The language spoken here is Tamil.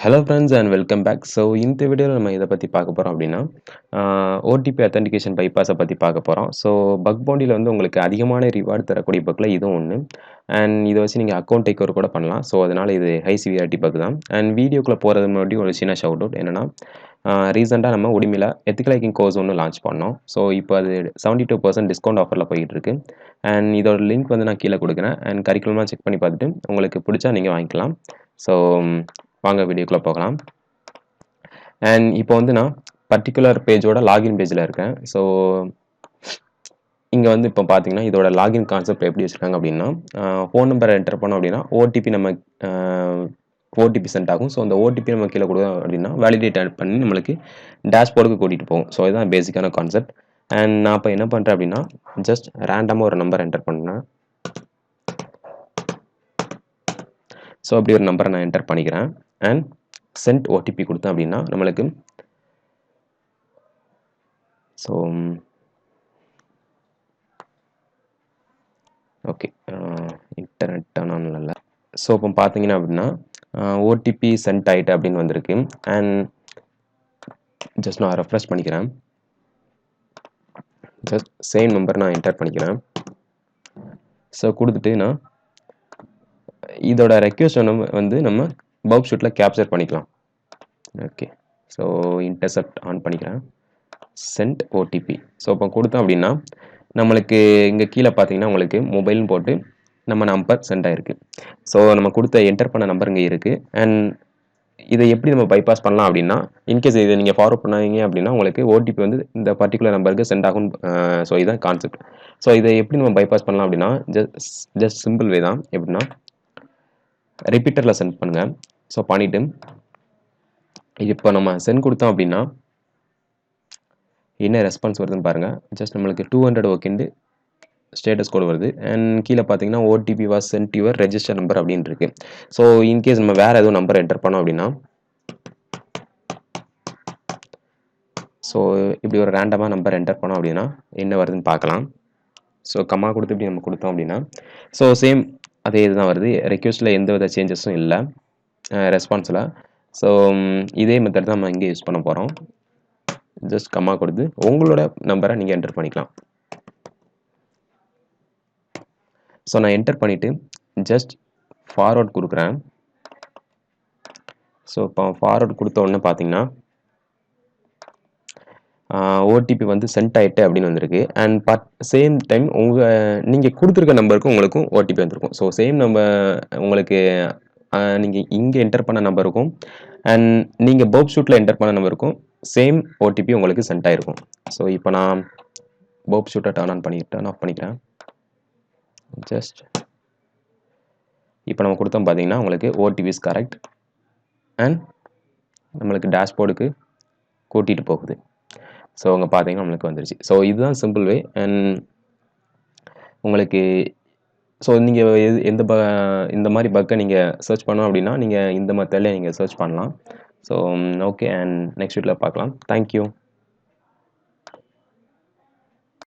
Hello friends and welcome back. So இந்த வீடியோவில் நம்ம இதை பற்றி பார்க்க போகிறோம் அப்படின்னா OTP authentication bypass பற்றி பார்க்க போகிறோம். ஸோ பக் பவுண்டியில் வந்து உங்களுக்கு அதிகமான ரிவார்டு தரக்கூடிய பக்கில் இதுவும் ஒன்று. அண்ட் இதை வச்சு நீங்கள் அக்கௌண்ட் டேக் ஓவர் கூட பண்ணலாம். ஸோ அதனால் இது ஹை சிவியாரிட்டி பக் தான். அண்ட் வீடியோக்குள்ளே போகிறது முன்னாடி ஒரு சின்ன ஷவுட் அவுட் என்னென்னா, ரீசெண்டாக நம்ம உடுமையில் எத்திக்கல் ஹேக்கிங் கோர்ஸ் ஒன்று லான்ச் பண்ணோம். ஸோ இப்போ அது 72% டிஸ்கவுண்ட் ஆஃபரில் போயிட்டு இருக்கு. அண்ட் இதோட லிங்க் வந்து நான் கீழே கொடுக்குறேன். அண்ட் கரிக்குலமாக செக் பண்ணி பார்த்துட்டு உங்களுக்கு பிடிச்சா நீங்கள் வாங்கிக்கலாம். ஸோ வாங்க வீடியோக்குள்ளே போகலாம். அண்ட் இப்போ வந்து நான் பர்டிகுலர் பேஜோட லாகின் பேஜில் இருக்கேன். ஸோ இங்கே வந்து இப்போ பார்த்தீங்கன்னா இதோட லாகின் கான்செப்ட் எப்படி வச்சுருக்காங்க அப்படின்னா, ஃபோன் நம்பரை என்டர் பண்ணோம் அப்படின்னா ஓடிபி சென்ட் ஆகும். ஸோ அந்த ஓடிபி நம்ம கீழே கொடுத்தோம் அப்படின்னா வேலிடேட் பண்ணி நம்மளுக்கு டேஷ்போர்டுக்கு கூட்டிகிட்டு போகும். ஸோ இதுதான் பேசிக்கான கான்செப்ட். அண்ட் நான் இப்போ என்ன பண்ணுறேன் அப்படின்னா, ஜஸ்ட் ரேண்டமாக ஒரு நம்பர் என்டர் பண்ணேன். ஸோ அப்படி ஒரு நம்பரை நான் என்டர் பண்ணிக்கிறேன். அண்ட் சென்ட் ஓடிபி கொடுத்தேன் அப்படின்னா நம்மளுக்கு ஸோ ஓகே இன்டர்நெட் ஆனால் இல்லை. ஸோ இப்போ பார்த்தீங்கன்னா அப்படின்னா ஓடிபி சென்ட் ஆகிட்டு அப்படின்னு வந்திருக்கு. அண்ட் ஜஸ்ட் நான் ரெஃப்ரெஷ் பண்ணிக்கிறேன். ஜஸ்ட் சேம் நம்பர் நான் என்டர் பண்ணிக்கிறேன். ஸோ கொடுத்துட்டு நான் இதோட ரெக்வெஸ்ட் வந்து நம்ம பப் ஷூட்டில் கேப்சர் பண்ணிக்கலாம். ஓகே, ஸோ இன்டர்செப்ட் ஆன் பண்ணிக்கிறேன். Sent OTP. ஸோ இப்போ கொடுத்தோம் அப்படின்னா நம்மளுக்கு இங்கே கீழே பார்த்தீங்கன்னா உங்களுக்கு மொபைல்னு போட்டு நம்ம நம்பர் சென்ட் ஆகிருக்கு. ஸோ நம்ம கொடுத்த என்டர் பண்ண நம்பர் இங்கே இருக்குது. அண்ட் இதை எப்படி நம்ம பைபாஸ் பண்ணலாம் அப்படின்னா, இன்கேஸ் இதை நீங்கள் ஃபார்வர்ட் பண்ணாதீங்க அப்படின்னா உங்களுக்கு ஓடிபி வந்து இந்த பர்டிகுலர் நம்பருக்கு சென்ட் ஆகும். ஸோ இதுதான் கான்செப்ட். ஸோ இதை எப்படி நம்ம பைபாஸ் பண்ணலாம் அப்படின்னா, ஜஸ்ட் சிம்பிள் வே தான். எப்படின்னா ரிப்பீட்டரில் சென்ட் பண்ணுங்கள். ஸோ பண்ணிவிட்டு இப்போ நம்ம சென்ட் கொடுத்தோம் அப்படின்னா என்ன ரெஸ்பான்ஸ் வருதுன்னு பாருங்கள். ஜஸ்ட் நம்மளுக்கு 200 ஓகேண்டு ஸ்டேட்டஸ் கோடு வருது. அண்ட் கீழே பார்த்தீங்கன்னா OTP was send your register number அப்படின்னு இருக்கு. ஸோ இன்கேஸ் நம்ம வேறு எதுவும் நம்பர் என்டர் பண்ணோம் அப்படின்னா, ஸோ இப்படி ஒரு ரேண்டமாக நம்பர் என்டர் பண்ணோம் அப்படின்னா என்ன வருதுன்னு பார்க்கலாம். ஸோ கம்மா கொடுத்து இப்படி நம்ம கொடுத்தோம் அப்படின்னா ஸோ சேம் அதே இதுதான் வருது. ரெக்வெஸ்ட்டில் எந்த வித சேஞ்சஸும் இல்லை ரெஸ்பான்ஸில். ஸோ இதே மெத்தட் தான் நம்ம இங்கே யூஸ் பண்ண போகிறோம். ஜஸ்ட் கம்மா கொடுத்து உங்களோட நம்பரை நீங்கள் என்டர் பண்ணிக்கலாம். ஸோ நான் என்டர் பண்ணிவிட்டு ஜஸ்ட் ஃபார்வர்ட் கொடுக்குறேன். ஸோ இப்போ ஃபார்வர்ட் கொடுத்த உடனே பார்த்தீங்கன்னா ஓடிபி வந்து சென்ட் ஆகிட்டு அப்படின்னு வந்திருக்கு. அண்ட் சேம் டைம் நீங்கள் கொடுத்துருக்க நம்பருக்கும் உங்களுக்கும் ஓடிபி வந்திருக்கும். ஸோ சேம் உங்களுக்கு நீங்கள் இங்கே என்டர் பண்ண நம்பருக்கும் அண்ட் நீங்கள் பப் ஷூட்டில் என்டர் பண்ண நம்பருக்கும் சேம் ஓடிபி உங்களுக்கு சென்ட் ஆகிருக்கும். ஸோ இப்போ நான் பப் ஷூட்டை டர்ன் ஆஃப் பண்ணிக்கிறேன். ஜஸ்ட் இப்போ நம்ம கொடுத்தோம் பார்த்தீங்கன்னா உங்களுக்கு ஓடிபி இஸ் கரெக்ட் அண்ட் நம்மளுக்கு டேஷ்போர்டுக்கு கூட்டிகிட்டு போகுது. ஸோ அங்கே பார்த்தீங்கன்னா நம்மளுக்கு வந்துருச்சு. ஸோ இதுதான் சிம்பிள் வே. அண்ட் உங்களுக்கு ஸோ நீங்கள் இந்த மாதிரி பக்கை நீங்கள் சர்ச் பண்ணோம் அப்படின்னா நீங்கள் இந்த மெத்தடில் நீங்கள் சர்ச் பண்ணலாம். ஸோ ஓகே, அண்ட் நெக்ஸ்ட் வீடியோவில் பார்க்கலாம். தேங்க்யூ.